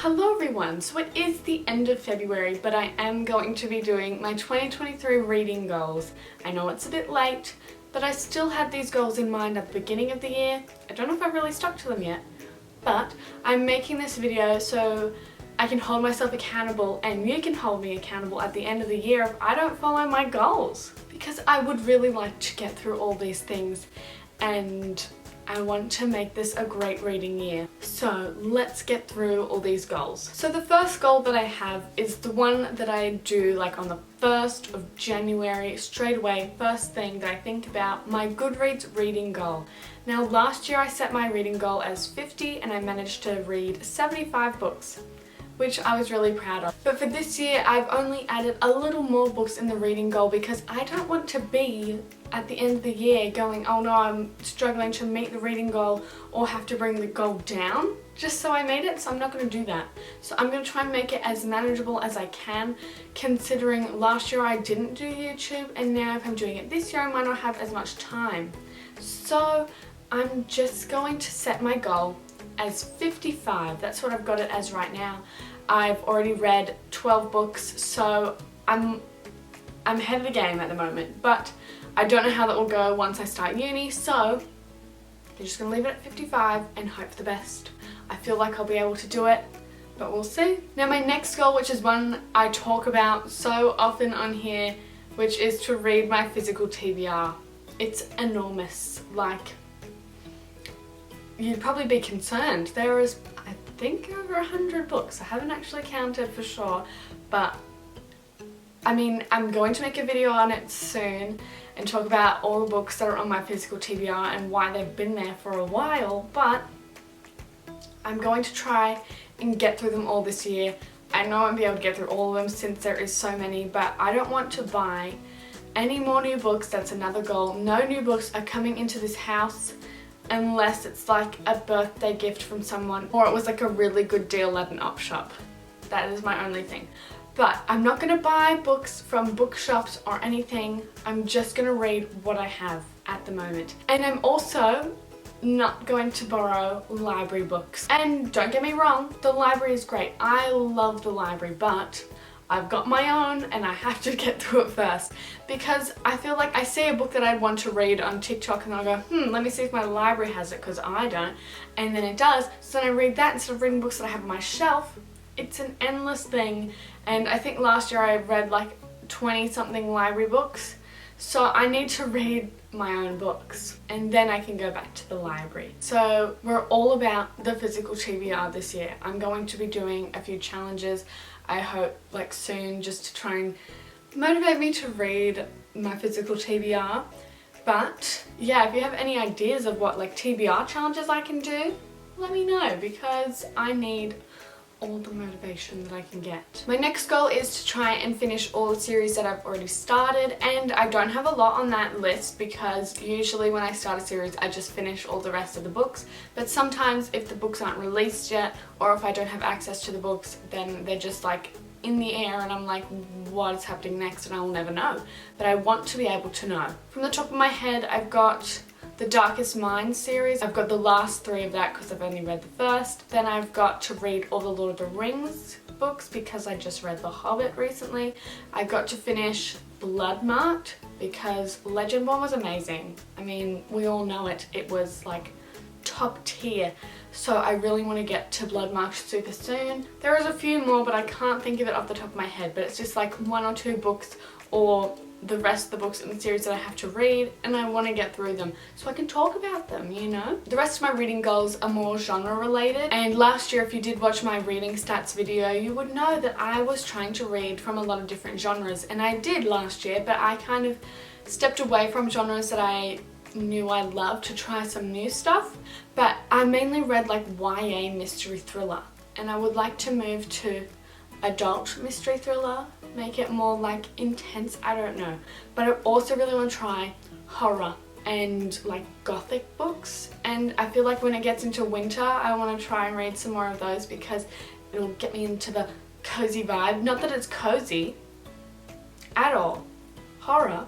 Hello everyone, so it is the end of February, but I am going to be doing my 2023 reading goals. I know it's a bit late, but I still had these goals in mind at the beginning of the year. I don't know if I've really stuck to them yet, but I'm making this video so I can hold myself accountable and you can hold me accountable at the end of the year if I don't follow my goals. Because I would really like to get through all these things and I want to make this a great reading year. So let's get through all these goals. So the first goal that I have is the one that I do like on the 1st of January, straight away, first thing that I think about, my Goodreads reading goal. Now last year I set my reading goal as 50 and I managed to read 75 books, which I was really proud of. But for this year I've only added a little more books in the reading goal because I don't want to be at the end of the year going, oh no, I'm struggling to meet the reading goal or have to bring the goal down just so I made it, so I'm not going to do that. So I'm going to try and make it as manageable as I can, considering last year I didn't do YouTube and now if I'm doing it this year I might not have as much time. So I'm just going to set my goal as 55. That's what I've got it as right now. I've already read 12 books, so I'm ahead of the game at the moment, but I don't know how that will go once I start uni, so I'm just going to leave it at 55 and hope for the best. I feel like I'll be able to do it, but we'll see. Now my next goal, which is one I talk about so often on here, which is to read my physical TBR. It's enormous, like, you'd probably be concerned. There is, I think, over 100 books. I haven't actually counted for sure, but I mean, I'm going to make a video on it soon and talk about all the books that are on my physical TBR and why they've been there for a while, but I'm going to try and get through them all this year. I know I won't be able to get through all of them since there is so many, but I don't want to buy any more new books. That's another goal. No new books are coming into this house unless it's like a birthday gift from someone or it was like a really good deal at an op shop. That is my only thing. But I'm not going to buy books from bookshops or anything. I'm just going to read what I have at the moment. And I'm also not going to borrow library books. And don't get me wrong, the library is great. I love the library, but I've got my own and I have to get through it first because I feel like I see a book that I'd want to read on TikTok and I'll go, let me see if my library has it because I don't. And then it does. So then I read that instead of reading books that I have on my shelf. It's an endless thing, and I think last year I read like 20 something library books, so I need to read my own books and then I can go back to the library. So we're all about the physical TBR this year. I'm going to be doing a few challenges, I hope like soon, just to try and motivate me to read my physical TBR. But yeah, if you have any ideas of what like TBR challenges I can do, let me know because I need all the motivation that I can get. My next goal is to try and finish all the series that I've already started, and I don't have a lot on that list because usually when I start a series I just finish all the rest of the books, but sometimes if the books aren't released yet or if I don't have access to the books, then they're just like in the air and I'm like, what is happening next, and I will never know. But I want to be able to know. From the top of my head, I've got the Darkest Minds series. I've got the last 3 of that because I've only read the first. Then I've got to read all the Lord of the Rings books because I just read The Hobbit recently. I got to finish Bloodmarked because Legendborn was amazing. I mean, we all know it. It was like top tier. So I really want to get to Bloodmarked super soon. There is a few more, but I can't think of it off the top of my head. But it's just like 1 or 2 books or the rest of the books in the series that I have to read, and I want to get through them so I can talk about them, you know? The rest of my reading goals are more genre related, and last year if you did watch my reading stats video you would know that I was trying to read from a lot of different genres, and I did last year, but I kind of stepped away from genres that I knew I loved to try some new stuff. But I mainly read like YA mystery thriller, and I would like to move to adult mystery thriller, make it more like intense, I don't know. But I also really want to try horror and like gothic books, and I feel like when it gets into winter I want to try and read some more of those because it'll get me into the cozy vibe. Not that it's cozy at all. Horror,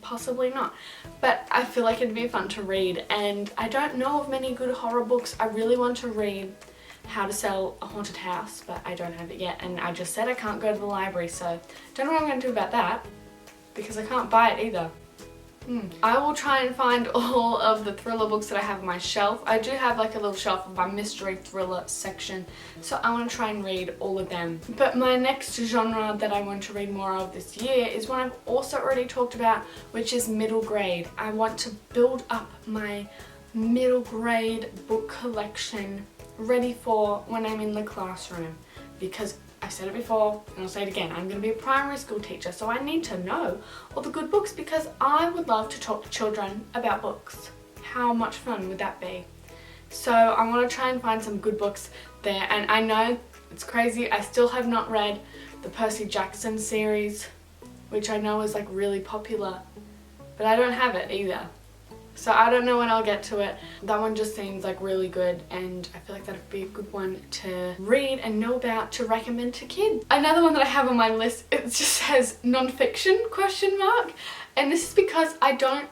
possibly not, but I feel like it'd be fun to read, and I don't know of many good horror books. I really want to read How to Sell a Haunted House, but I don't have it yet, and I just said I can't go to the library, so don't know what I'm going to do about that because I can't buy it either. I will try and find all of the thriller books that I have on my shelf. I do have like a little shelf of my mystery thriller section, so I want to try and read all of them. But my next genre that I want to read more of this year is one I've also already talked about, which is middle grade. I want to build up my middle grade book collection ready for when I'm in the classroom, because I've said it before and I'll say it again, I'm going to be a primary school teacher, so I need to know all the good books because I would love to talk to children about books. How much fun would that be? So I want to try and find some good books there, and I know it's crazy, I still have not read the Percy Jackson series, which I know is like really popular, but I don't have it either. So I don't know when I'll get to it. That one just seems like really good, and I feel like that'd be a good one to read and know about to recommend to kids. Another one that I have on my list, it just says non-fiction ? And this is because I don't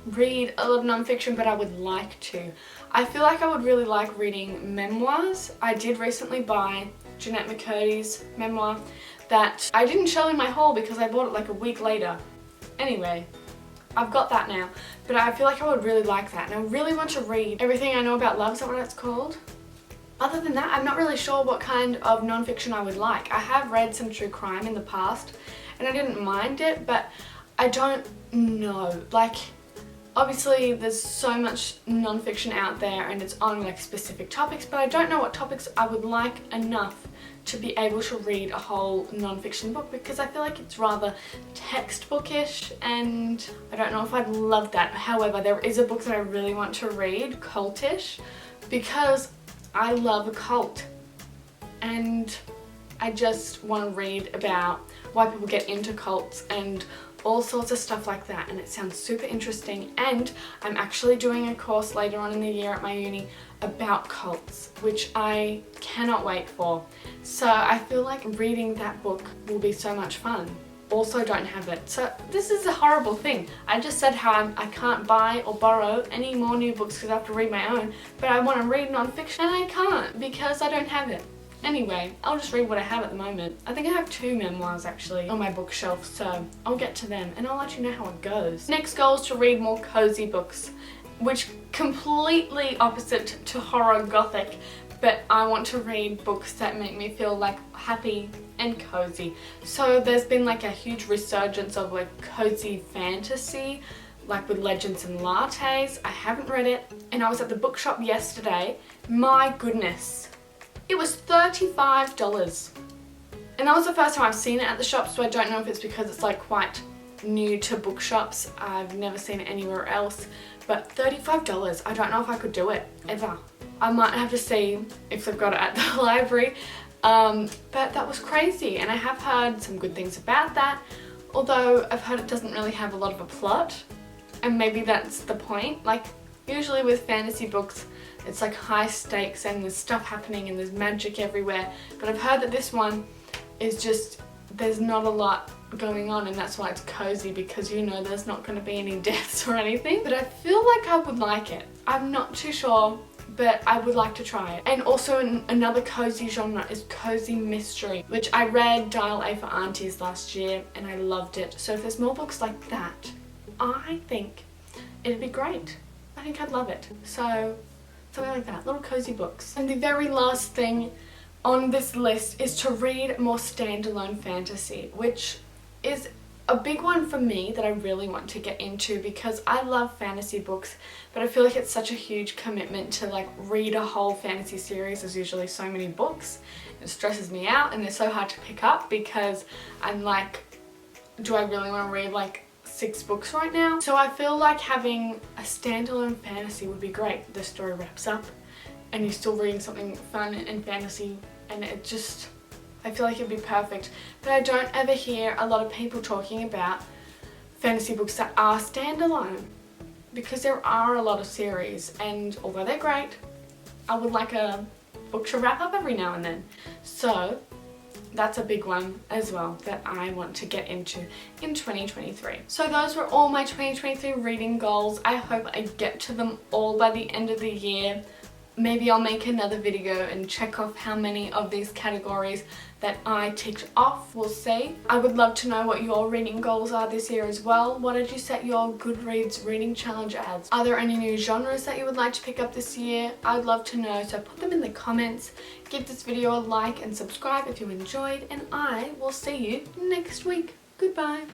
read a lot of non-fiction, but I would like to. I feel like I would really like reading memoirs. I did recently buy Jennette McCurdy's memoir that I didn't show in my haul because I bought it like a week later. Anyway, I've got that now, but I feel like I would really like that, and I really want to read Everything I Know About Love. Is that what it's called? Other than that, I'm not really sure what kind of non-fiction I would like. I have read some true crime in the past, and I didn't mind it, but I don't know. Like, obviously there's so much non-fiction out there, and it's on like specific topics, but I don't know what topics I would like enough to be able to read a whole non-fiction book, because I feel like it's rather textbookish and I don't know if I'd love that. However, there is a book that I really want to read, Cultish, because I love a cult and I just want to read about why people get into cults and all sorts of stuff like that, and it sounds super interesting. And I'm actually doing a course later on in the year at my uni about cults, which I cannot wait for. So I feel like reading that book will be so much fun. Also don't have it. So this is a horrible thing. I just said how I can't buy or borrow any more new books because I have to read my own, but I want to read non-fiction and I can't because I don't have it. Anyway, I'll just read what I have at the moment. I think I have 2 memoirs actually on my bookshelf, so I'll get to them and I'll let you know how it goes. Next goal is to read more cozy books, which completely opposite to horror gothic, but I want to read books that make me feel like happy and cozy. So there's been like a huge resurgence of like cozy fantasy, like with Legends and Lattes. I haven't read it, and I was at the bookshop yesterday. My goodness, it was $35. And that was the first time I've seen it at the shop, so I don't know if it's because it's like quite new to bookshops. I've never seen it anywhere else, but $35, I don't know if I could do it, ever. I might have to see if they've got it at the library, but that was crazy, and I have heard some good things about that, although I've heard it doesn't really have a lot of a plot, and maybe that's the point. Like, usually with fantasy books, it's like high stakes and there's stuff happening and there's magic everywhere, but I've heard that this one is just, there's not a lot going on, and that's why it's cozy, because you know there's not going to be any deaths or anything. But I feel like I would like it. I'm not too sure, but I would like to try it. And also another cozy genre is cozy mystery, which I read Dial A for Aunties last year and I loved it. So if there's more books like that, I think it'd be great. I think I'd love it. So something like that, little cozy books. And the very last thing on this list is to read more standalone fantasy, which is a big one for me that I really want to get into, because I love fantasy books, but I feel like it's such a huge commitment to like read a whole fantasy series. There's usually so many books. It stresses me out and they're so hard to pick up because I'm like, do I really want to read like 6 books right now? So I feel like having a standalone fantasy would be great. The story wraps up and you're still reading something fun and fantasy, and it just, I feel like it'd be perfect. But I don't ever hear a lot of people talking about fantasy books that are standalone, because there are a lot of series, and although they're great, I would like a book to wrap up every now and then. So that's a big one as well that I want to get into in 2023. So those were all my 2023 reading goals. I hope I get to them all by the end of the year. maybe I'll make another video and check off how many of these categories that I ticked off. We'll see. I would love to know what your reading goals are this year as well. What did you set your Goodreads reading challenge as? Are there any new genres that you would like to pick up this year? I'd love to know, so put them in the comments. Give this video a like and subscribe if you enjoyed, and I will see you next week. Goodbye.